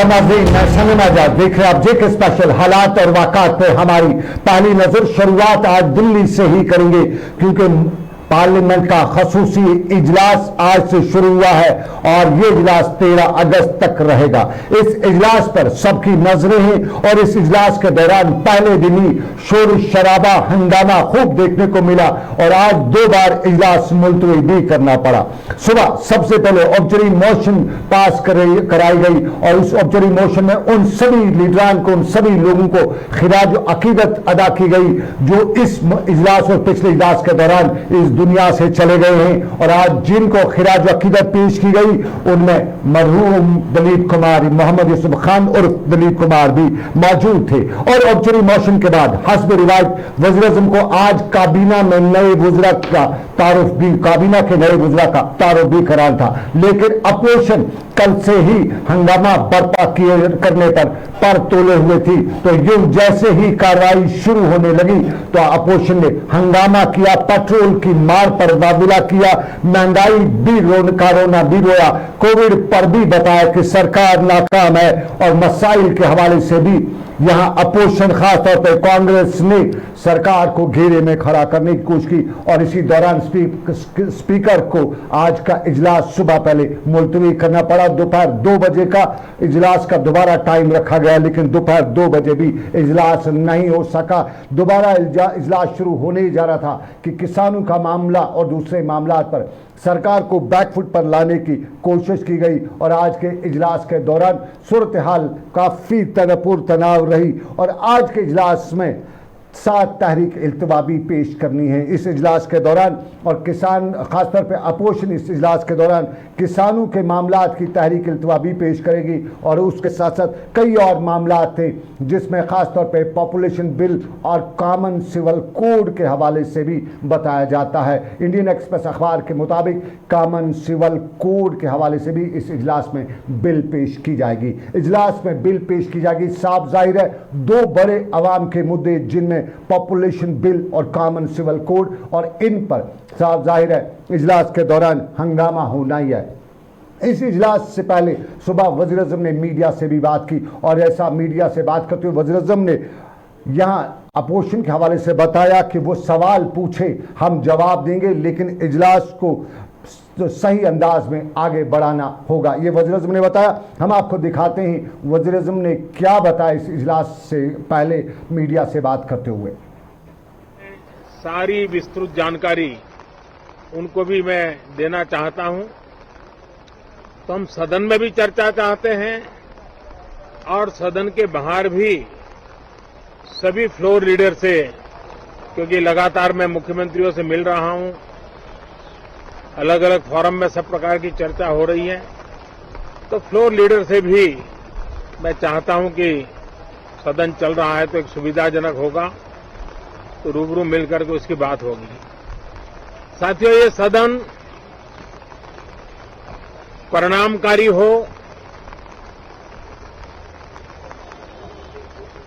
नमस्कार नाज़रीन, मैं समीम आजाद देख रहे हैं आप जेके स्पेशल। हालात और वाक़ात पर हमारी पहली नजर। शुरुआत आज दिल्ली से ही करेंगे क्योंकि पार्लियामेंट का खसूसी इजलास आज से शुरू हुआ है और ये इजलास 13 अगस्त तक रहेगा। इस इजलास पर सबकी नजरें हैं और इस इजलास के दौरान पहले दिन ही शोर शराबा हंगामा खूब देखने को मिला और आज 2 बार इजलास मुलतवी भी करना पड़ा। सुबह सबसे पहले ऑब्जरी मोशन पास कराई गई और इस ऑब्जरी मोशन में उन सभी लीडरान को, उन सभी लोगों को खिराज अकीदत अदा की गई जो इस इजलास और पिछले इजलास के दौरान इस दुनिया से चले गए हैं। और आज जिनको खिराज अकीदत पेश की गई उनमें मरहूम दलीप कुमार, मोहम्मद यूसुफ खान उर्फ दलीप कुमार भी मौजूद थे। और ऑब्जरी मोशन के बाद हस्ब रिवायत वज़ीर-ए-आज़म को आज काबीना में नए वज़रा का तारुफ भी, काबीना के नए वज़रा का तारुफ भी करार था। लेकिन अपोजिशन कल से ही हंगामा बर्पा करने पर तोले हुए थी। तो यूं जैसे ही कार्रवाई शुरू होने लगी तो अपोजिशन ने हंगामा किया, पेट्रोल की मार पर वाविला किया, महंगाई भी कोरोना भी रोया, कोविड पर भी बताया कि सरकार नाकाम है और मसाइल के हवाले से भी यहां अपोजिशन खासतौर पर कांग्रेस ने सरकार को घेरे में खड़ा करने की कोशिश की। और इसी दौरान स्पीकर को आज का इजलास सुबह पहले मुलतवी करना पड़ा। दोपहर 2 बजे का इजलास का दोबारा टाइम रखा गया लेकिन दोपहर 2 बजे भी इजलास नहीं हो सका। दोबारा इजलास शुरू होने ही जा रहा था कि किसानों का मामला और दूसरे मामला पर सरकार को बैकफुट पर लाने की कोशिश की गई। और आज के इजलास के दौरान सूरत हाल काफ़ी तनाव रही और आज के इजलास में 7 तहरीक इल्तवा भी पेश करनी है इस इजलास के दौरान। और किसान खासतौर पे अपोजिशन इस इजलास के दौरान किसानों के मामलात की तहरीक इल्तवा भी पेश करेगी। और उसके साथ साथ कई और मामलात थे जिसमें खासतौर पे पॉपुलेशन बिल और कॉमन सिविल कोड के हवाले से भी बताया जाता है। इंडियन एक्सप्रेस अखबार के मुताबिक कॉमन सिविल कोड के हवाले से भी इस इजलास में बिल पेश की जाएगी। इजलास में बिल पेश की जाएगी। साफ जाहिर है 2 बड़े अवाम के मुद्दे जिनमें पॉपुलेशन बिल और कॉमन सिविल कोड, और इन पर साफ जाहिर है इजलास के दौरान हंगामा होना ही है। इस इजलास से पहले सुबह वज़ीर-ए-आज़म ने मीडिया से भी बात की और ऐसा मीडिया से बात करते हुए वज़ीर-ए-आज़म ने यहाँ अपोजिशन के हवाले से बताया कि वो सवाल पूछे हम जवाब देंगे लेकिन इजलास को तो सही अंदाज में आगे बढ़ाना होगा, ये वज़ीर-ए-आज़म ने बताया। हम आपको दिखाते हैं वज़ीर-ए-आज़म ने क्या बताया इस इजलास से पहले मीडिया से बात करते हुए। सारी विस्तृत जानकारी उनको भी मैं देना चाहता हूं। तो हम सदन में भी चर्चा चाहते हैं और सदन के बाहर भी सभी फ्लोर लीडर से, क्योंकि लगातार मैं मुख्यमंत्रियों से मिल रहा हूं, अलग अलग फोरम में सब प्रकार की चर्चा हो रही है, तो फ्लोर लीडर से भी मैं चाहता हूं कि सदन चल रहा है तो एक सुविधाजनक होगा तो रूबरू मिलकर के उसकी बात होगी। साथियों, ये सदन परिणामकारी हो,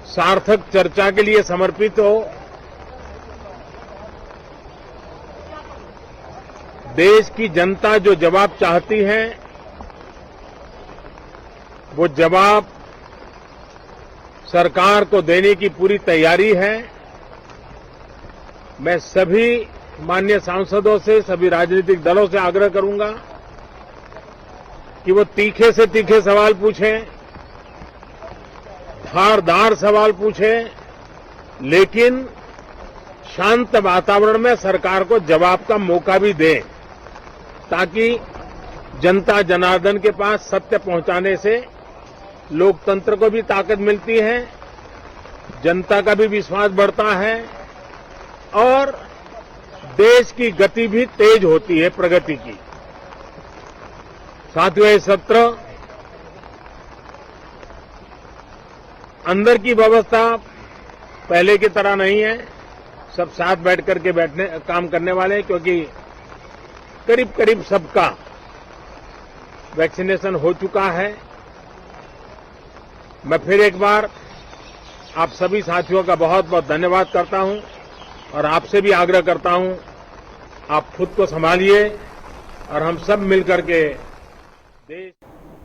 सार्थक चर्चा के लिए समर्पित हो, देश की जनता जो जवाब चाहती है वो जवाब सरकार को देने की पूरी तैयारी है। मैं सभी माननीय सांसदों से, सभी राजनीतिक दलों से आग्रह करूंगा कि वो तीखे से तीखे सवाल पूछें, धारदार सवाल पूछें, लेकिन शांत वातावरण में सरकार को जवाब का मौका भी दें ताकि जनता जनार्दन के पास सत्य पहुंचाने से लोकतंत्र को भी ताकत मिलती है, जनता का भी विश्वास बढ़ता है और देश की गति भी तेज होती है, प्रगति की। साथियों, ये सत्र अंदर की व्यवस्था पहले की तरह नहीं है, सब साथ बैठ करके काम करने वाले हैं, क्योंकि करीब करीब सबका वैक्सीनेशन हो चुका है। मैं फिर एक बार आप सभी साथियों का बहुत बहुत धन्यवाद करता हूं और आपसे भी आग्रह करता हूं, आप खुद को संभालिए और हम सब मिलकर के देश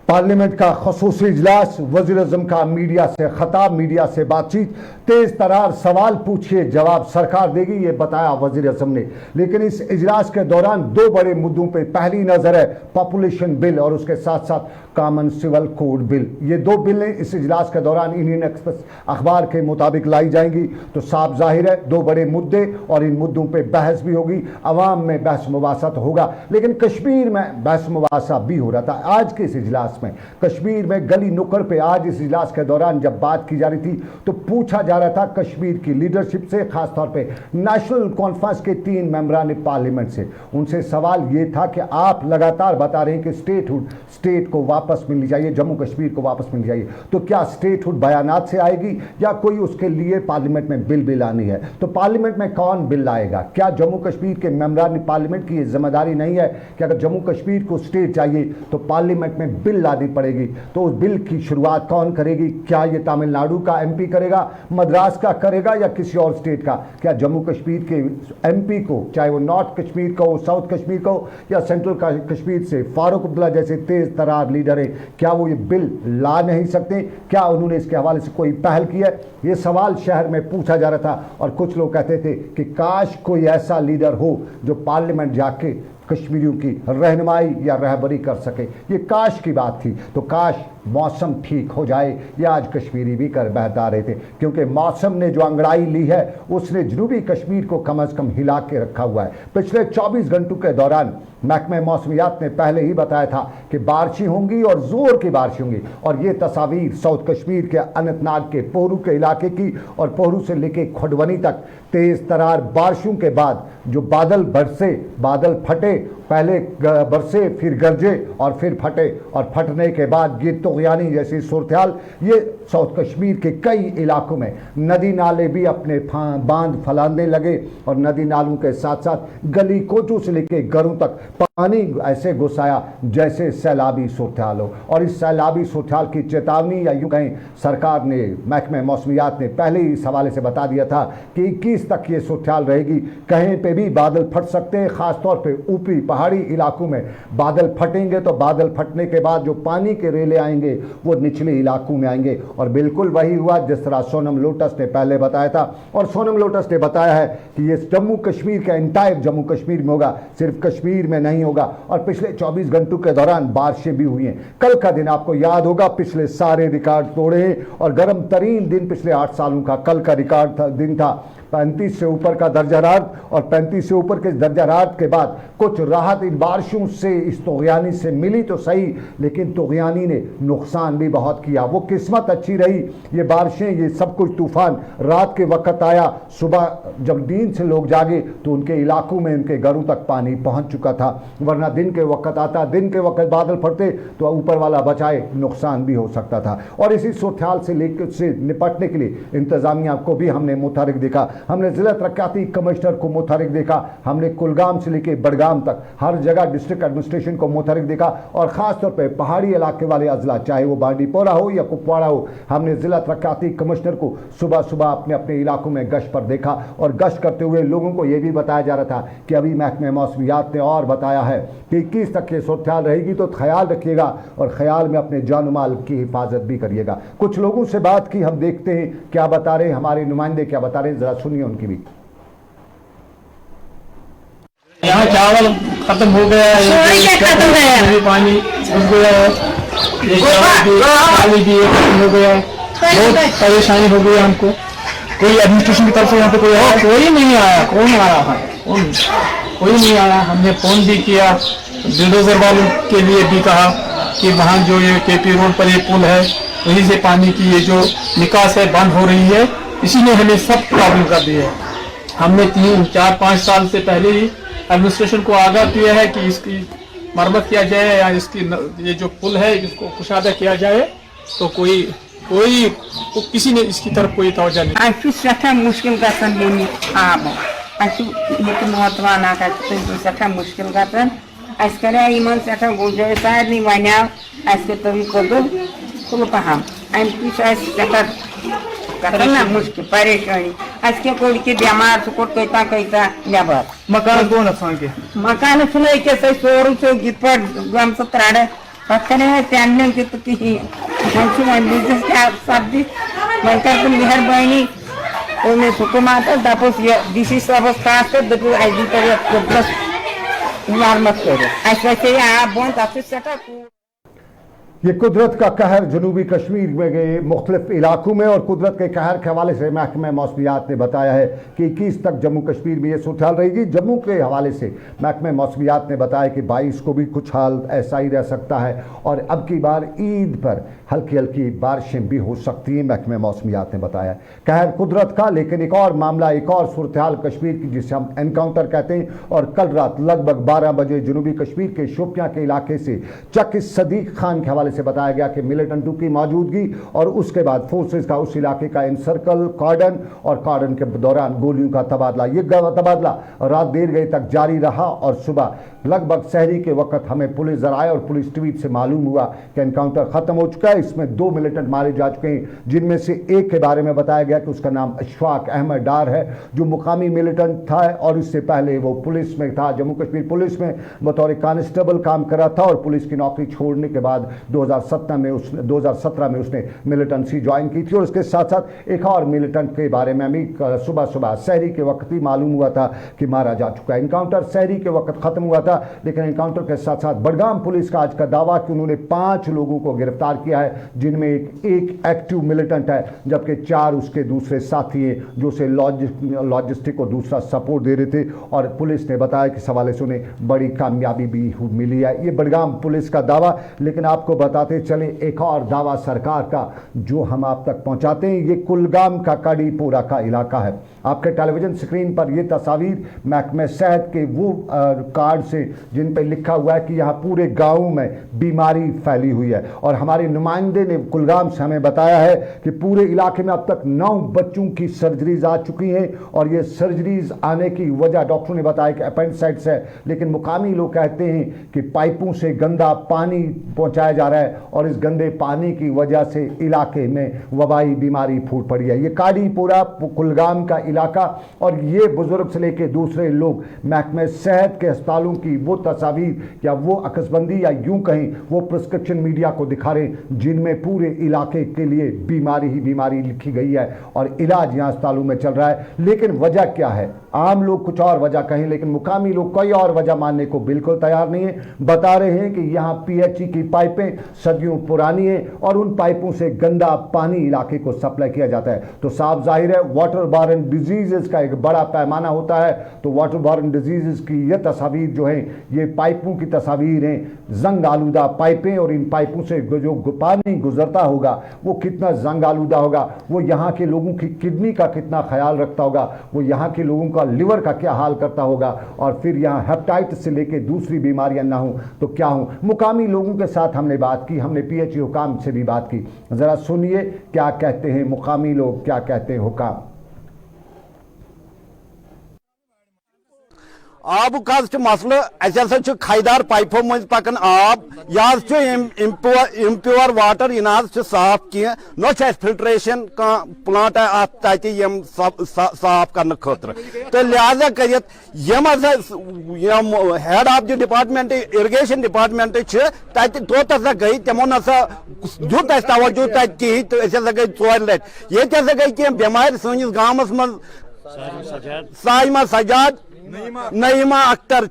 पार्लियामेंट का खसूसी इजलास, वज़ीर-ए-आज़म का मीडिया से खताब, मीडिया से बातचीत, तेज तरार सवाल पूछिए जवाब सरकार देगी, ये बताया वज़ीर-ए-आज़म ने। लेकिन इस इजलास के दौरान दो बड़े मुद्दों पे पहली नजर है पॉपुलेशन बिल और उसके साथ साथ कॉमन सिविल कोड बिल। ये दो बिलें इस इजलास के दौरान इंडियन एक्सप्रेस अखबार के मुताबिक लाई जाएंगी। तो साफ जाहिर है दो बड़े मुद्दे और इन मुद्दों पे बहस भी होगी, अवाम में बहस मुबासा तो होगा, लेकिन कश्मीर में बहस मुबासा भी हो रहा था। आज के इस इजलास में कश्मीर में गली नुक्कड़ पे आज इस इजलास के दौरान जब बात की जा रही थी तो पूछा जा रहा था कश्मीर की लीडरशिप से, खासतौर पे नेशनल कॉन्फ्रेंस के 3 मेंबरान पार्लियामेंट से। उनसे सवाल ये था कि आप लगातार बता रहे हैं कि स्टेट को वापस मिलनी चाहिए, जम्मू कश्मीर को वापस मिलनी चाहिए, तो क्या स्टेटहुड बयानात से आएगी या कोई उसके लिए पार्लियामेंट में बिल लानी है? तो पार्लियामेंट में कौन बिल लाएगा? क्या जम्मू कश्मीर के मेंबरान पार्लियामेंट की जिम्मेदारी नहीं है कि अगर जम्मू कश्मीर को स्टेट चाहिए तो पार्लियामेंट में बिल लानी पड़ेगी? तो उस बिल की शुरुआत कौन करेगी? क्या ये तमिलनाडु का एमपी करेगा, मद्रास का करेगा या किसी और स्टेट का? क्या जम्मू कश्मीर के एमपी को, चाहे वो नॉर्थ कश्मीर का हो, साउथ कश्मीर का हो या सेंट्रल कश्मीर से फारूक अब्दुल्ला जैसे तेज तरार लीडर है, क्या वो ये बिल ला नहीं सकते? क्या उन्होंने इसके हवाले से कोई पहल की है? ये सवाल शहर में पूछा जा रहा था और कुछ लोग कहते थे कि काश कोई ऐसा लीडर हो जो पार्लियामेंट जाके कश्मीरियों की रहनुमाई या रहबरी कर सके। ये काश की बात थी। तो काश मौसम ठीक हो जाए, ये आज कश्मीरी भी कर बहता रहे थे, क्योंकि मौसम ने जो अंगड़ाई ली है उसने जनूबी कश्मीर को कम अज़ कम हिला के रखा हुआ है। पिछले 24 घंटों के दौरान महकमे मौसमियात ने पहले ही बताया था कि बारिशें होंगी और ज़ोर की बारिशें होंगी, और ये तस्वीर साउथ कश्मीर के अनंतनाग के पोहरू के इलाके की, और पोहरू से लेके खडवनी तक तेज़ तरार बारिशों के बाद जो बादल बरसे, बादल फटे, पहले बरसे फिर गरजे और फिर फटे, और फटने के बाद ये तुग़यानी जैसी सूरत-ए-हाल, ये साउथ कश्मीर के कई इलाकों में नदी नाले भी अपने बांध फैलाने लगे, और नदी नालों के साथ साथ गली कोचों से लेकर घरों तक पानी ऐसे घुसाया जैसे सैलाबी सूरत-ए-हाल हो। और इस सैलाबी सूरत-ए-हाल की चेतावनी, या यूँ कहें सरकार ने, महकमे मौसमियात ने पहले ही इस हवाले से बता दिया था कि 21 तक ये सूरत-ए-हाल रहेगी। कहीं पे भी बादल फट सकते हैं, ख़ासतौर पे ऊपरी पहाड़ी इलाकों में बादल फटेंगे, तो बादल फटने के बाद जो पानी के रेले आएंगे वो निचले इलाकों में आएंगे। और बिल्कुल वही हुआ जिस तरह सोनम लोटस ने पहले बताया था, और सोनम लोटस ने बताया है कि ये जम्मू कश्मीर का एंटायर जम्मू कश्मीर में होगा, सिर्फ कश्मीर में नहीं होगा। और पिछले 24 घंटों के दौरान बारिशें भी हुई हैं। कल का दिन आपको याद होगा पिछले सारे रिकॉर्ड तोड़े हैं, और गर्म तरीन दिन पिछले 8 सालों का कल का रिकॉर्ड दिन था। 35 से ऊपर का दर्जा हरारत, और 35 से ऊपर के दर्जा हरारत के बाद कुछ राहत इन बारिशों से, इस तुग़यानी से मिली तो सही, लेकिन तुग़यानी ने नुकसान भी बहुत किया। वो किस्मत अच्छी रही, ये बारिशें, ये सब कुछ तूफान रात के वक्त आया, सुबह जब नींद से लोग जागे तो उनके इलाकों में, उनके घरों तक पानी पहुंच चुका था, वरना दिन के वक्त आता, दिन के वक्त बादल फटते तो ऊपर वाला बचाए, नुकसान भी हो सकता था। और इसी सूरत-ए-हाल से लेकर से निपटने के लिए इंतजामिया को भी हमने मुतहरिक देखा, हमने जिला तरक्याती कमिश्नर को मुतहरिक देखा, हमने कुलगाम से लेकर बडगाम तक हर जगह डिस्ट्रिक्ट एडमिनिस्ट्रेशन को मुतहरिक देखा, और ख़ासतौर पर पहाड़ी इलाके वाले अजला, चाहे वो बांडीपोरा हो या कुपवाड़ा हो, हमने जिला तरक्याती कमिश्नर को सुबह सुबह अपने अपने इलाकों में गश्त पर देखा। और गश्त करते हुए लोगों को यह भी बताया जा रहा था कि अभी महकमे मौसमियात ने और बताया है कि 21 तक ये सूरत-ए-हाल रहेगी, तो ख्याल रखिएगा और ख्याल में अपने जान माल की हिफाजत भी करिएगा। कुछ लोगों से बात की, हम देखते हैं क्या बता रहे हैं हमारे नुमाइंदे, क्या बता रहे हैं, जरा सुनिए उनकी भी। यहाँ चावल खत्म हो गया है, पानी घुस गया है, ये पानी भी खत्म हो गया है, बहुत परेशानी हो गई हमको। कोई एडमिनिस्ट्रेशन की तरफ से यहाँ पे कोई नहीं आया, कौन आया है? कोई नहीं आया। हमने फोन भी किया, बिल्डोजर वालों के लिए भी कहा कि वहाँ जो ये केपी रोड पर ये पुल है, वहीं से पानी की ये जो निकास है बंद हो रही है, इसी ने हमें सब प्रॉब्लम कर दी है। हमने 3, 4, 5 साल से पहले ही एडमिनिस्ट्रेशन को आगाह किया है कि इसकी मरम्मत किया जाए, या इसकी ये जो पुल है इसको कुशादा किया जाए, तो किसी ने इसकी तरफ कोई तवज्जो नहीं। आज सठा मुश्किल गसन बुनी आब आज महत्वाना का सठा मुश्किल गसन आज करे इन सठा गुंजाइश सारे वनाव आज के तुम कदुल कुल पहम अम सठा करना मुश्किल परेशानी आज के कोई के बीमार सुकोट कैसा नबर मकान कौन अफसान के मकान सुने के सोरू से गीत पर गम से त्राड़े पत्थर है त्याने के तो की मंचू मंदिर क्या सब्जी मंकर को मेहरबानी और मैं हुकूमत दापोस ये दिस इज सब खास तो दो आईडी पर प्लस मत करो ऐसे से आप बहुत अच्छे सेटअप ये कुदरत का कहर जनूबी कश्मीर में गए मुख्तलिफ इलाकों में, और कुदरत के कहर के हवाले से महकमा मौसमियात ने बताया है कि 21 तक जम्मू कश्मीर में ये सूरत हाल रहेगी। जम्मू के हवाले से महकमा मौसमियात ने बताया कि 22 को भी कुछ हाल ऐसा ही रह सकता है, और अब की बार ईद पर हल्की हल्की बारिशें भी हो सकती हैं, महकमा मौसमियात ने बताया। कहर कुदरत का, लेकिन एक और मामला, एक और सूरत हाल कश्मीर की जिसे हम एनकाउंटर कहते हैं, और कल रात लगभग 12 बजे जनूबी कश्मीर के शोपियां के इलाके से चक सदीक खान के हवाले से बताया गया कि मिलिटेंटों की मौजूदगी और उसके बाद फोर्सेस का उस इलाके का इनसर्कल, कॉर्डन, और कॉर्डन के दौरान गोलियों का तबादला, ये तबादला रात देर गए तक जारी रहा, और सुबह लगभग सहरी के वक्त हमें पुलिस जराए और पुलिस ट्वीट से मालूम हुआ कि एनकाउंटर खत्म हो चुका है। इसमें 2 मिलिटेंट मारे जा चुके हैं, जिनमें से एक के बारे में बताया गया कि उसका नाम अशफाक अहमद डार है, जो मुकामी मिलिटेंट था और इससे पहले वो पुलिस में था, जम्मू कश्मीर पुलिस में बतौर कांस्टेबल काम कर रहा था, और पुलिस की नौकरी छोड़ने के बाद 2017 में उसने मिलिटेंसी ज्वाइन की थी। और उसके साथ साथ एक और मिलिटेंट के बारे में भी सुबह सुबह सहरी के वक्त ही मालूम हुआ था कि मारा जा चुका है। एनकाउंटर सहरी के वक्त खत्म हुआ था, लेकिन एनकाउंटर के साथ साथ बडगाम पुलिस का आज का दावा कि उन्होंने 5 लोगों को गिरफ्तार किया है, जिनमें एक एक्टिव मिलिटेंट है, जबकि 4 उसके दूसरे साथी हैं जो उसे लॉजिस्टिक और दूसरा सपोर्ट दे रहे थे। और पुलिस ने बताया कि इस हवाले से उन्हें बड़ी कामयाबी भी मिली है। ये बडगाम पुलिस का दावा, लेकिन आपको बताते चले एक और दावा सरकार का जो हम आप तक पहुंचाते हैं। ये कुलगाम का काडीपोरा का इलाका है। आपके टेलीविजन स्क्रीन पर ये तस्वीर महकमे सेहत के वो कार्ड से जिन पर लिखा हुआ है कि यहाँ पूरे गाँव में बीमारी फैली हुई है, और हमारे नुमाइंदे ने कुलगाम से हमें बताया है कि पूरे इलाके में अब तक 9 बच्चों की सर्जरीज आ चुकी हैं, और ये सर्जरीज आने की वजह डॉक्टरों ने बताया कि अपेंडिसाइटिस है, लेकिन मुकामी लोग कहते हैं कि पाइपों से गंदा पानी पहुंचाया जा रहा है, और इस गंदे पानी की वजह से इलाके में वबाई बीमारी फूट पड़ी है। ये काडीपोरा कुलगाम का इलाका, और ये बुजुर्ग से लेकर दूसरे लोग महकमे सेहत के अस्पतालों की वो तस्वीर या वो अकसबंदी या यूं कहीं वो प्रिस्क्रिप्शन मीडिया को दिखा रहे हैं, जिनमें पूरे इलाके के लिए बीमारी ही बीमारी लिखी गई है, और इलाज यहाँ अस्पतालों में चल रहा है। लेकिन वजह क्या है? आम लोग कुछ और वजह कहें, लेकिन मुकामी लोग कोई और वजह मानने को बिल्कुल तैयार नहीं है। बता रहे हैं कि यहाँ PHE की पाइपें सदियों पुरानी है, और उन पाइपों से गंदा पानी इलाके को सप्लाई किया जाता है। तो साफ जाहिर है वाटर बॉर्न डिजीजेस का एक बड़ा पैमाना होता है। तो वाटर बॉर्न डिजीजेस की ये तस्वीर जो है, ये पाइपों की तस्वीर हैं, जंग आलूदा पाइपें, और इन पाइपों से जो पानी गुजरता होगा वो कितना जंग आलूदा होगा, वो यहाँ के लोगों की किडनी का कितना ख्याल रखता होगा, वो यहाँ के लोगों का लिवर का क्या हाल करता होगा, और फिर यहाँ हेपेटाइटिस से लेके दूसरी बीमारियां ना हो तो क्या हो। मुकामी लोगों के साथ हमने बात की, हमने PHE हुकाम से भी बात की। जरा सुनिए क्या कहते हैं मुकामी लोग, क्या कहते हैं हुकाम। आब मसल असा खैदार पाइपों मज पकान आब यह इम्प्योर वाटर यह साफ कह न फिल्ट्रेशन प्लांट तम साफ करने खतर तो लिहाजा कर head of the department irrigation department तोत हसा गई तमो नसा दुत तवज्जो तक कहीं तो गई 4 लट ये गई कह बेमार सैनिस गामस मज साइमा सजाद नईमा अख्तर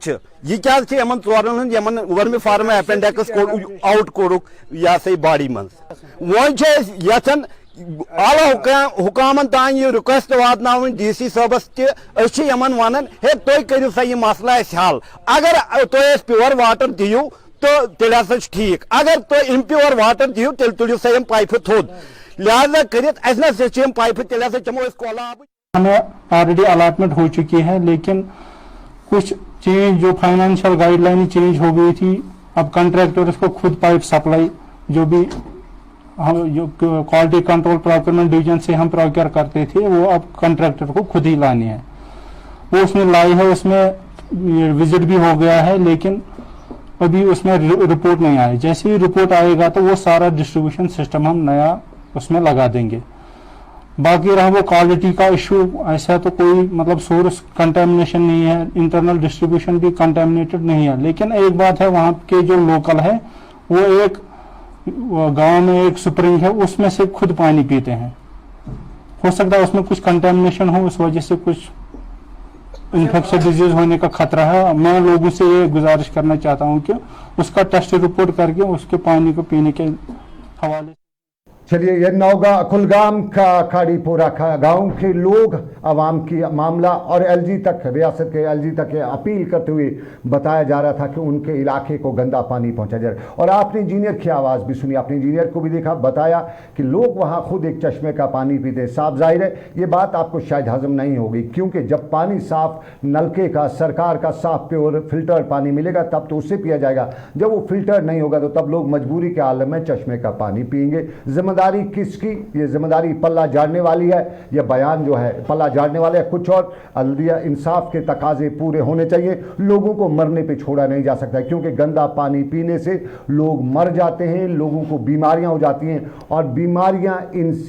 यह क्या चोरन यमन वर्मी फार्म अपेंडिक्स आउट कोरुक यह सा बॉडी मज वन आला हुकामन तान यह रिक्वेस्ट वातना DC साहबस तमन वन हे तुम करो सा यह मसला हल अगर तुम प्योर वाटर दियो तो तेल हसा ठीक अगर तुम इम्प्योर वाटर दियो तेल तुड़ो सा पाइप थोद लिहाजा कर पाइप तेल हसा चमो कोला हमें ऑलरेडी अलॉटमेंट हो चुकी है, लेकिन कुछ चेंज जो फाइनेंशियल गाइडलाइन चेंज हो गई थी। अब कंट्रैक्टर्स को खुद पाइप सप्लाई जो भी हम जो क्वालिटी कंट्रोल प्रोक्योरमेंट डिवीजन से हम प्रोक्योर करते थे वो अब कंट्रैक्टर को खुद ही लानी है। वो उसमें लाई है, उसमें विजिट भी हो गया है, लेकिन अभी उसमें रिपोर्ट नहीं आई। जैसे ही रिपोर्ट आएगा तो वो सारा डिस्ट्रीब्यूशन सिस्टम हम नया उसमें लगा देंगे। बाकी रहा वो क्वालिटी का इशू, ऐसा तो कोई मतलब सोर्स कंटेमिनेशन नहीं है, इंटरनल डिस्ट्रीब्यूशन भी कंटेमिनेटेड नहीं है। लेकिन एक बात है, वहाँ के जो लोकल है वो गांव में एक स्प्रिंग है, उसमें से खुद पानी पीते हैं। हो सकता है उसमें कुछ कंटेमिनेशन हो, उस वजह से कुछ इन्फेक्शन डिजीज होने का खतरा है। मैं लोगों से ये गुजारिश करना चाहता हूँ कि उसका टेस्ट रिपोर्ट करके उसके पानी को पीने के हवाले। चलिए, ये नौगांव कुलगाम का खाड़ीपुरा गांव के लोग आवाम की मामला और एलजी तक, रियासत के एलजी तक अपील करते हुए बताया जा रहा था कि उनके इलाके को गंदा पानी पहुंचा जाए। और आपने इंजीनियर की आवाज़ भी सुनी, आपने इंजीनियर को भी देखा, बताया कि लोग वहां खुद एक चश्मे का पानी पीते। साफ जाहिर है ये बात आपको शायद हजम नहीं होगी, क्योंकि जब पानी साफ नलके का, सरकार का साफ प्योर फिल्टर पानी मिलेगा तब तो उससे पिया जाएगा। जब वो फिल्टर नहीं होगा तो तब लोग मजबूरी के आलम में चश्मे का पानी पिएंगे। जिम्मेदारी किसकी? ये जिम्मेदारी पल्ला झाड़ने वाली है। यह बयान जो है पल्ला झाड़ने वाले है। कुछ और अदलिया इंसाफ के तकाजे पूरे होने चाहिए। लोगों को मरने पे छोड़ा नहीं जा सकता, क्योंकि गंदा पानी पीने से लोग मर जाते हैं, लोगों को बीमारियां हो जाती हैं। और बीमारियां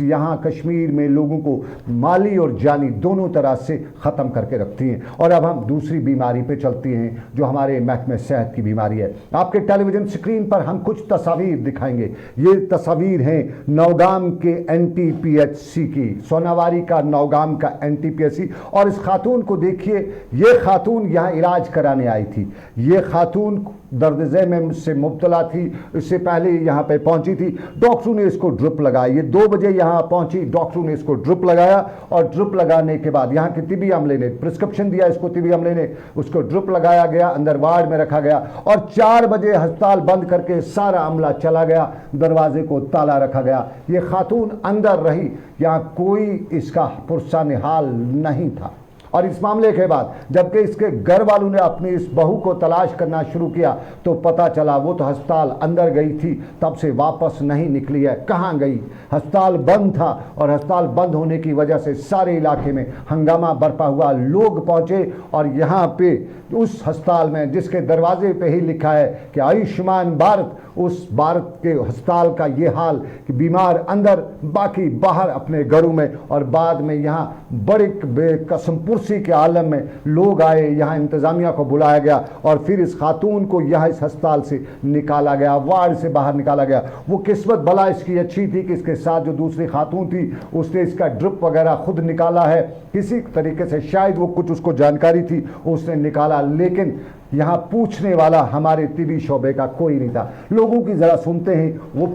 यहाँ कश्मीर में लोगों को माली और जानी दोनों तरह से ख़त्म करके रखती हैं। और अब हम दूसरी बीमारी पे चलती हैं जो हमारे महकमे सेहत की बीमारी है। आपके टेलीविजन स्क्रीन पर हम कुछ तस्वीर दिखाएंगे। ये तस्वीर हैं नौगाम के एनटीपीएचसी की, सोनावारी का नौगाम का एनटीपीएचसी। और इस खातून को देखिए, ये खातून यहाँ इलाज कराने आई थी। ये खातून दर्द ज़ेम से मुब्तला थी, इससे पहले यहाँ पे पहुँची थी। डॉक्टरों ने इसको ड्रिप लगाया। ये 2 बजे यहाँ पहुँची, डॉक्टरों ने इसको ड्रिप लगाया और ड्रिप लगाने के बाद यहाँ के तिबी अमले ने प्रिस्क्रिप्शन दिया, इसको तिबी अमले ने उसको ड्रिप लगाया गया, अंदर वार्ड में रखा गया। और 4 बजे अस्पताल बंद करके सारा अमला चला गया, दरवाजे को ताला रखा गया। ये खातून अंदर रही, यहाँ कोई इसका पुरसा निहाल नहीं था। और इस मामले के बाद जबकि इसके घर वालों ने अपनी इस बहू को तलाश करना शुरू किया तो पता चला वो तो अस्पताल अंदर गई थी, तब से वापस नहीं निकली है। कहाँ गई? अस्पताल बंद था और अस्पताल बंद होने की वजह से सारे इलाके में हंगामा बरपा हुआ। लोग पहुँचे और यहाँ पे उस अस्पताल में जिसके दरवाजे पे ही लिखा है कि आयुष्मान भारत, उस भारत के अस्पताल का ये हाल कि बीमार अंदर, बाकी बाहर अपने घरों में। और बाद में यहाँ बड़े बेकसम पुरसी के आलम में लोग आए, यहाँ इंतज़ामिया को बुलाया गया और फिर इस खातून को यहाँ इस अस्पताल से निकाला गया, वार्ड से बाहर निकाला गया। वो किस्मत भला इसकी अच्छी थी कि इसके साथ जो दूसरी खातून थी उसने इसका ड्रिप वगैरह खुद निकाला है, किसी तरीके से शायद वो कुछ उसको जानकारी थी उसने निकाला। लेकिन यहाँ पूछने वाला हमारे तिबी शोबे का कोई नहीं था। लोगों की ज़रा सुनते हैं, वो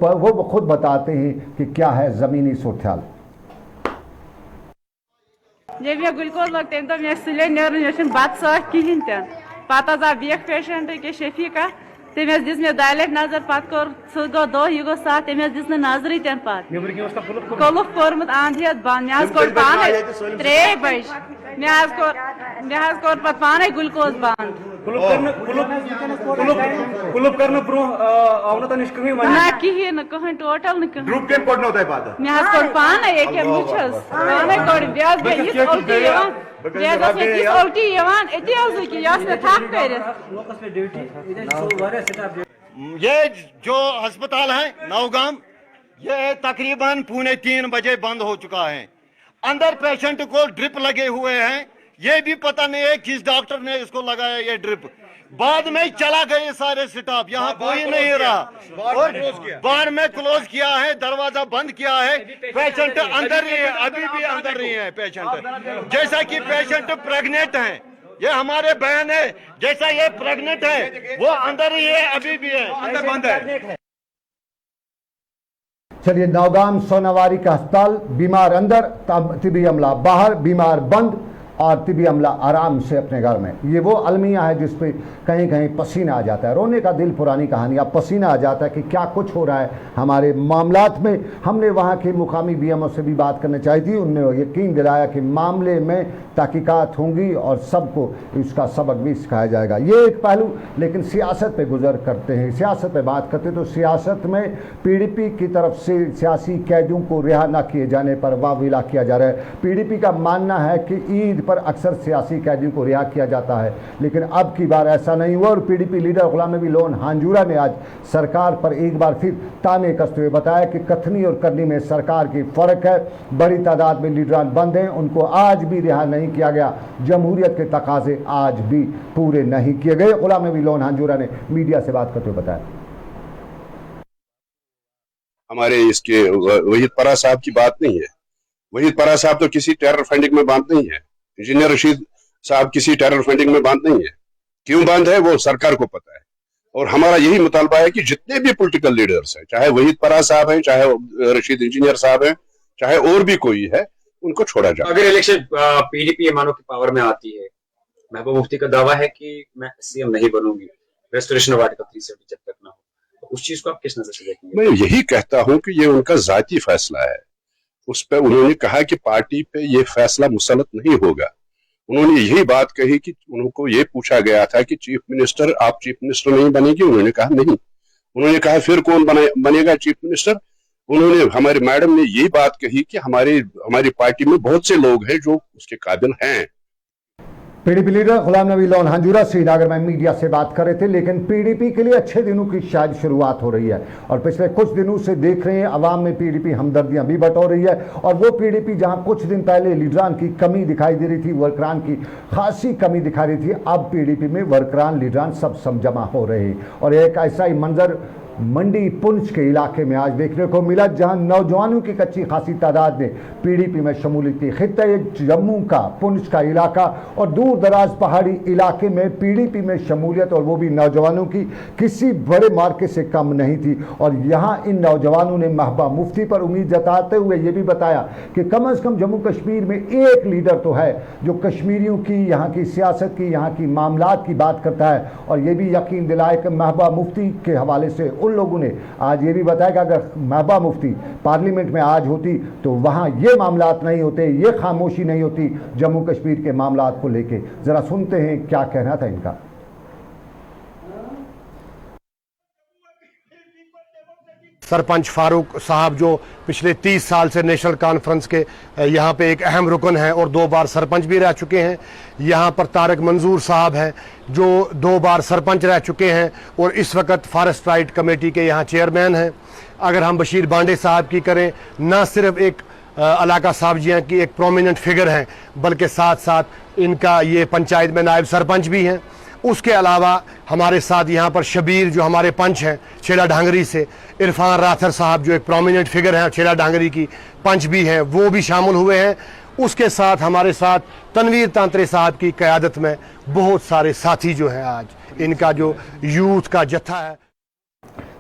खुद बताते हैं कि क्या है ज़मीनी सूरत-ए-हाल। जब मे ग्लूकोज लग तम दो मे सुले नीर बत साफ कहें तन पत आ बेक पेशेंट के शफीका तम दिस मे 2 लट नजर पत कर सह गो दह यह गो साफ तम दिस नजर तन पे कलुफ कोर्मुत आंधियत बंद मे कोर पान 3 बज मे कोर पे पान ग्लूकोज बंद ना कहें कहें टोटल मे कोर पान ये जो अस्पताल है नौगाम, ये तकरीबन 2:45 बजे बंद हो चुका है। अंदर पेशेंट को ड्रिप लगे हुए हैं, ये भी पता नहीं है किस डॉक्टर ने इसको लगाया ये ड्रिप। बाद में चला गए सारे स्टाफ, यहाँ कोई नहीं रहा और बार में क्लोज किया है, दरवाजा बंद किया है। पेशेंट अंदर ही है, अभी भी अंदर नहीं है पेशेंट। जैसा कि पेशेंट प्रेग्नेंट है, ये हमारे बयान है, जैसा ये प्रेग्नेंट है वो अंदर ही है, अभी भी है, अंदर बंद है। चलिए, नौगाम सोनावारी का अस्पताल, बीमार अंदर, तिबी अमला बाहर, बीमार बंद और तिबी अमला आराम से अपने घर में। ये वो अलमिया है जिस पे कहीं कहीं पसीना आ जाता है, रोने का दिल, पुरानी कहानी। अब पसीना आ जाता है कि क्या कुछ हो रहा है हमारे मामलात में। हमने वहाँ के मुकामी बीएमओ से भी बात करना चाहिए थी, उन्होंने यकीन दिलाया कि मामले में तहकीकात होंगी और सबको इसका सबक भी सिखाया जाएगा। ये एक पहलू। लेकिन सियासत पे गुजर करते हैं, सियासत पे बात करते तो सियासत में पीडीपी की तरफ से सियासी कैदियों को रिहा न किए जाने पर वाविला किया जा रहा है। पीडीपी का मानना है कि ईद पर अक्सर सियासी कैदियों को रिहा किया जाता है, लेकिन अब की बार ऐसा नहीं हुआ। और PDP leader Ghulam Nabi loan Hanjura ने आज सरकार पर एक बार फिर ताने कसते हुए बताया कि कथनी और करनी में सरकार की फ़र्क है। बड़ी तादाद में लीडरान बंद हैं, उनको आज भी रिहा नहीं किया गया। जमहूरियत के तकाजे आज भी पूरे नहीं किए गए। गुलाम नबी लोन हांजूरा ने मीडिया से बात करते हुए बताया। हमारे इसके वहीद परा साहब की बात नहीं है। वहीद परा साहब तो किसी टेरर फंडिंग में बंद नहीं है। इंजीनियर रशीद साहब किसी टेरर फंडिंग में बंद नहीं है। क्यों बंद है वो सरकार को पता है। और हमारा यही मुतालबा है कि जितने भी पॉलिटिकल लीडर्स हैं, चाहे वहीद परा साहब हैं, चाहे रशीद इंजीनियर साहब हैं, चाहे और भी कोई है, उनको छोड़ा जाए। अगर इलेक्शन पीडीपी मानो की पावर में आती है, महबूब मुफ्ती का दावा है कि मैं सीएम नहीं बनूंगी, रेस्टोरेशन ऑफ आर्टिकल 370 जब तक ना हो, तो उस चीज को आप किस नजर से देखेंगे? मैं यही कहता हूं कि ये उनका जाती फैसला है। उस पर उन्होंने कहा कि पार्टी पे ये फैसला मुसल्लत नहीं होगा। उन्होंने यही बात कही कि उनको ये पूछा गया था कि चीफ मिनिस्टर, आप चीफ मिनिस्टर नहीं बनेगी? उन्होंने कहा नहीं। उन्होंने कहा फिर कौन बनेगा चीफ मिनिस्टर? उन्होंने, हमारे मैडम ने यही बात कही कि हमारी पार्टी में बहुत से लोग हैं जो उसके काबिल हैं। PDP leader Ghulam Nabi loan Hanjura Srinagar में मीडिया से बात कर रहे थे। लेकिन पीडीपी के लिए अच्छे दिनों की शायद शुरुआत हो रही है और पिछले कुछ दिनों से देख रहे हैं अवाम में पीडीपी हमदर्दियां भी बटोर रही है। और वो पीडीपी जहां कुछ दिन पहले लीडरान की कमी दिखाई दे रही थी, वर्करान की खासी कमी दिखाई रही थी, अब पीडीपी में वर्करान लीडरान सब जमा हो रहे हैं। और एक ऐसा ही मंजर मंडी पुंछ के इलाके में आज देखने को मिला, जहां नौजवानों की अच्छी खासी तादाद ने पीडीपी में शमूलियत की। खित्ते जम्मू का पुंछ का इलाका और दूर दराज पहाड़ी इलाके में पीडीपी में शमूलियत, और वो भी नौजवानों की, किसी बड़े मार्के से कम नहीं थी। और यहाँ इन नौजवानों ने महबूबा मुफ्ती पर उम्मीद जताते हुए ये भी बताया कि कम अज़ कम जम्मू कश्मीर में एक लीडर तो है जो कश्मीरियों की, यहाँ की सियासत की, यहाँ की मामलात की बात करता है। और ये भी यकीन दिलाए कि महबूबा मुफ्ती के हवाले से उन लोगों ने आज ये भी बताया कि अगर महबूबा मुफ्ती पार्लियामेंट में आज होती तो वहां ये मामलात नहीं होते, ये खामोशी नहीं होती जम्मू कश्मीर के मामलात को लेके। जरा सुनते हैं क्या कहना था इनका। सरपंच फारूक साहब जो पिछले 30 साल से नेशनल कॉन्फ्रेंस के यहाँ पे एक अहम रुकन हैं और 2 बार सरपंच भी रह चुके हैं। यहाँ पर तारक मंजूर साहब हैं जो 2 बार सरपंच रह चुके हैं और इस वक्त फॉरेस्ट राइट कमेटी के यहाँ चेयरमैन हैं। अगर हम बशीर बांडे साहब की करें, ना सिर्फ एक इलाका साहबजियाँ की एक प्रोमिनेंट फिगर हैं, बल्कि साथ साथ इनका ये पंचायत में नायब सरपंच भी हैं। उसके अलावा हमारे साथ यहाँ पर शबीर जो हमारे पंच हैं छेला ढांगरी से, इरफान राथर साहब जो एक प्रोमिनेंट फिगर हैं छेला ढांगरी की पंच भी हैं, वो भी शामिल हुए हैं। उसके साथ हमारे साथ तनवीर तांत्रे साहब की क़यादत में बहुत सारे साथी जो हैं, आज इनका जो यूथ का जत्था है।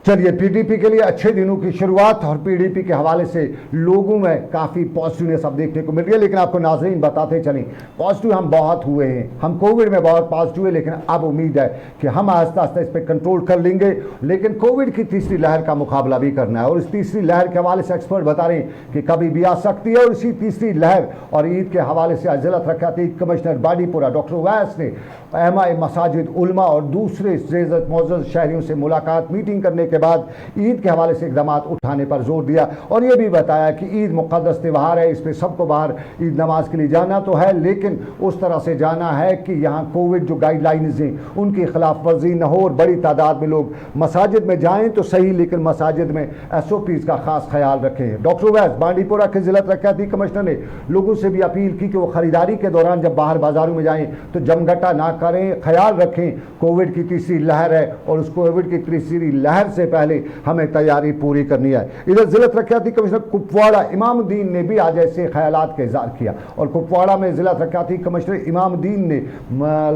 चलिए, पीडीपी के लिए अच्छे दिनों की शुरुआत और पीडीपी के हवाले से लोगों में काफ़ी पॉजिटिवनेस अब देखने को मिल रही है। लेकिन आपको नाज़रीन बताते चलें, पॉजिटिव हम बहुत हुए हैं, हम कोविड में बहुत पॉजिटिव हुए, लेकिन अब उम्मीद है कि हम आहिस्ता आहिस्ता इस पर कंट्रोल कर लेंगे। लेकिन कोविड की तीसरी लहर का मुकाबला भी करना है और इस तीसरी लहर के हवाले से एक्सपर्ट बता रहे हैं कि कभी भी आ सकती है। और इसी तीसरी लहर और ईद के हवाले से आज जिला तरक्याती कमिश्नर बांडीपुरा डॉक्टर उवैस ने एमआई मसाजिद उलमा और दूसरे मोअज़्ज़ज़ शहरियों से मुलाकात मीटिंग करने के बाद ईद के हवाले से इक़दाम उठाने पर जोर दिया और ये भी बताया कि ईद मुक़द्दस त्यौहार है, इस पर सबको बाहर ईद नमाज के लिए जाना तो है, लेकिन उस तरह से जाना है कि यहाँ कोविड जो गाइडलाइंस हैं उनकी खिलाफ वर्जी न हो और बड़ी तादाद में लोग मसाजिद में जाएँ तो सही, लेकिन मसाजिद में SOPs का खास ख्याल रखें। डॉक्टर उवैस बांडीपुरा के जिला तरक्याती कमिश्नर ने लोगों से भी अपील की कि वो ख़रीदारी के दौरान जब बाहर बाजारों में जाएँ तो जमघटा ना करें, ख्याल रखें। कोविड की तीसरी लहर है और उस कोविड की तीसरी लहर से पहले हमें तैयारी पूरी करनी है। इधर जिला तरक्याती कमिश्नर कुपवाड़ा इमामुद्दीन ने भी आज ऐसे ख्यालात का इज़हार किया और कुपवाड़ा में जिला तरक्याती कमिश्नर इमामुद्दीन ने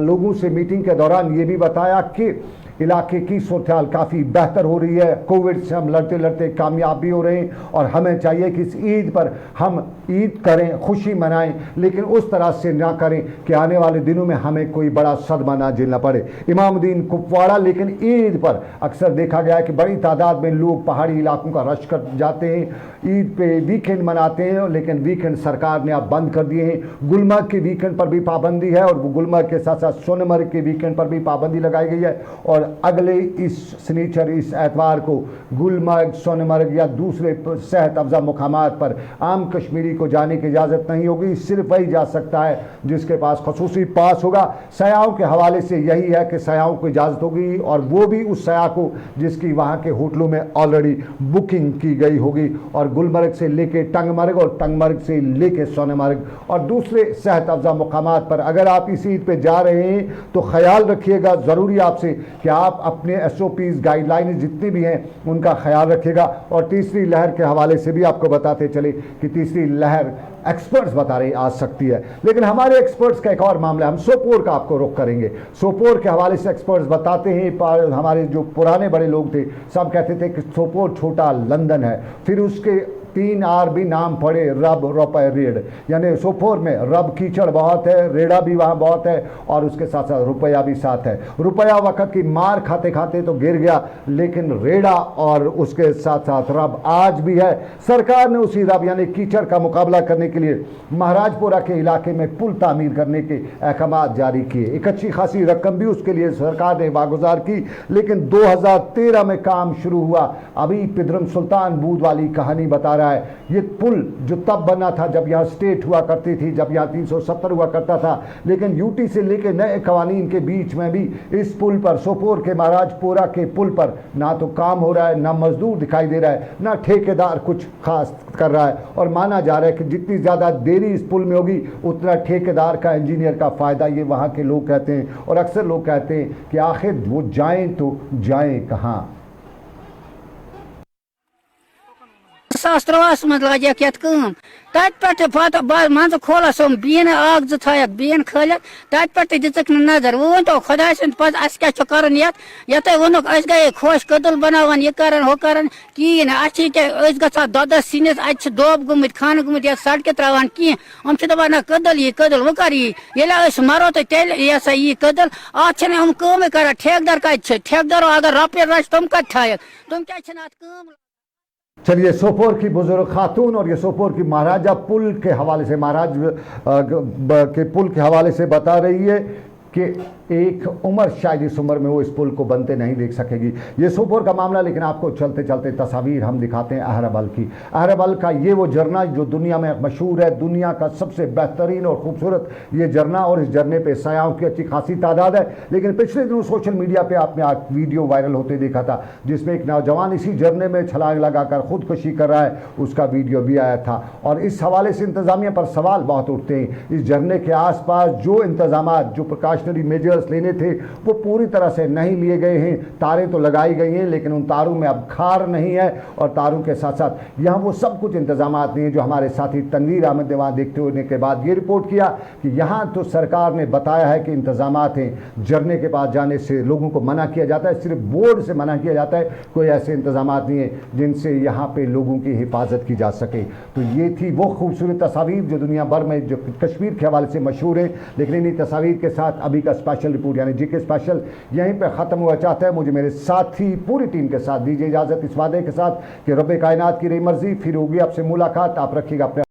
लोगों से मीटिंग के दौरान ये भी बताया कि इलाके की सूरत-ए-हाल काफ़ी बेहतर हो रही है, कोविड से हम लड़ते लड़ते कामयाब भी हो रहे हैं और हमें चाहिए कि इस ईद पर हम ईद करें, खुशी मनाएं, लेकिन उस तरह से ना करें कि आने वाले दिनों में हमें कोई बड़ा सदमा ना झेलना पड़े। इमामुद्दीन कुपवाड़ा, लेकिन ईद पर अक्सर देखा गया है कि बड़ी तादाद में लोग पहाड़ी इलाकों का रश कर जाते हैं, ईद पे वीकेंड मनाते हैं, लेकिन वीकेंड सरकार ने अब बंद कर दिए हैं। गुलमर्ग के वीकेंड पर भी पाबंदी है और गुलमर्ग के साथ साथ सोनमर्ग के वीकेंड पर भी पाबंदी लगाई गई है और अगले इस शनिचर इस एतवार को गुलमर्ग, सोनमर्ग या दूसरे सेहत अफजा मुकामात पर आम कश्मीरी को जाने की इजाज़त नहीं होगी। सिर्फ वही जा सकता है जिसके पास खसूसी पास होगा। सयाहों के हवाले से यही है कि सयाहों को इजाज़त होगी और वो भी उस सयाह को जिसकी वहाँ के होटलों में ऑलरेडी बुकिंग की गई होगी। और गुलमर्ग से लेके टंगमर्ग और टंगमर्ग से लेके सोनमर्ग और दूसरे सेहत अफजा मुकामात पर अगर आप इस ईद पे जा रहे हैं तो ख्याल रखिएगा ज़रूरी आपसे कि आप अपने SOPs गाइडलाइंस जितनी भी हैं उनका ख्याल रखिएगा। और तीसरी लहर के हवाले से भी आपको बताते चले कि तीसरी लहर एक्सपर्ट्स बता रहे आ सकती है, लेकिन हमारे एक्सपर्ट्स का एक और मामला, हम सोपोर का आपको रुख करेंगे। सोपोर के हवाले से एक्सपर्ट्स बताते हैं, हमारे जो पुराने बड़े लोग थे सब कहते थे कि सोपोर छोटा लंदन है, फिर उसके 3 R भी नाम पड़े, रब, रुपए, रेड, यानी सोपोर में रब कीचड़ बहुत है, रेड़ा भी वहाँ बहुत है और उसके साथ साथ रुपया भी साथ है। रुपया वक्त की मार खाते खाते तो गिर गया, लेकिन रेड़ा और उसके साथ साथ रब आज भी है। सरकार ने उसी रब यानी कीचड़ का मुकाबला करने के लिए महाराजपुरा के इलाके में पुल तामीर करने के अहकाम जारी किए। एक अच्छी खासी रकम भी उसके लिए सरकार ने वागुजार की, लेकिन 2013 में काम शुरू हुआ। अभी पिदरम सुल्तान बूद वाली कहानी बता रहा है, ये पुल जो तब बना था जब यहाँ स्टेट हुआ करती थी, जब यहाँ 370 हुआ करता था, लेकिन यूटी से लेके नए कवानीन के बीच में भी इस पुल पर, सोपोर के महाराजपुरा के पुल पर ना तो काम हो रहा है, ना मजदूर दिखाई दे रहा है, ना ठेकेदार कुछ खास कर रहा है। और माना जा रहा है कि जितनी ज़्यादा देरी इस पुल में होगी उतना ठेकेदार का, इंजीनियर का फ़ायदा, ये वहाँ के लोग कहते हैं। और अक्सर लोग कहते हैं कि आखिर वो जाएं तो जाएं कहाँ। सास्त्रवास मत लगे कम तत पे मान खोलस बीन आग जो थक बीन खल तत पे दिख नजर वो वन तो खुदा पे अस क्या कर ये वोक गए खुश कदल बनावान यह कर हो कर कहें अस दोद सिनिस अत दोब गुमत खान गुमत या सड़क त्रावान कहें हम दपान ना कदल यह कदल वो कर ये मरो तो तेल यह सा यह कदल अत कम कर ठेकेदार कत ठेकेदार अगर रुपये रच तुम कत थ तुम क्या चलिए, सोपोर की बुजुर्ग खातून और ये सोपोर की महाराजा पुल के हवाले से, महाराज के पुल के हवाले से बता रही है कि एक उम्र शायद इस उम्र में वो इस पुल को बनते नहीं देख सकेगी। ये सोपोर का मामला, लेकिन आपको चलते चलते तस्वीर हम दिखाते हैं अहरबल की। अहरबल का ये वो झरना जो दुनिया में मशहूर है, दुनिया का सबसे बेहतरीन और खूबसूरत ये झरना, और इस झरने पे सयाहों की अच्छी खासी तादाद है। लेकिन पिछले दिनों सोशल मीडिया पे आपने वीडियो वायरल होते देखा था जिसमें एक नौजवान इसी झरने में छलांग लगाकर खुदकुशी कर रहा है, उसका वीडियो भी आया था। और इस हवाले से इंतजामिया पर सवाल बहुत उठते हैं। इस झरने के आसपास जो इंतजाम, जो प्रिकॉशनरी मेजर्स लेने थे वो पूरी तरह से नहीं लिए गए हैं। तारें तो लगाई गई हैं, लेकिन उन तारों में अब खार नहीं है, और तारों के साथ साथ यहाँ वो सब कुछ इंतजाम नहीं है जो हमारे साथी तनवीर अहमद ने वहाँ देखते होने के बाद ये रिपोर्ट किया कि यहाँ तो सरकार ने बताया है कि इंतजाम हैं, झरने के पास जाने से लोगों को मना किया जाता है, सिर्फ बोर्ड से मना किया जाता है, कोई ऐसे इंतजाम नहीं है जिनसे यहाँ पे लोगों की हिफाजत की जा सके। तो ये थी वो खूबसूरत तस्वीर जो दुनिया भर में, जो कश्मीर के हवाले से मशहूर है। लेकिन इन्हीं तस्वीर के साथ अभी का स्पेशल रिपोर्ट यानी जीके स्पेशल यहीं पे ख़त्म हुआ चाहता है। मुझे मेरे साथी पूरी टीम के साथ दीजिए इजाज़त, इस वादे के साथ कि रब कायनात की रही मर्जी, फिर होगी आपसे मुलाकात। आप रखिएगा अपने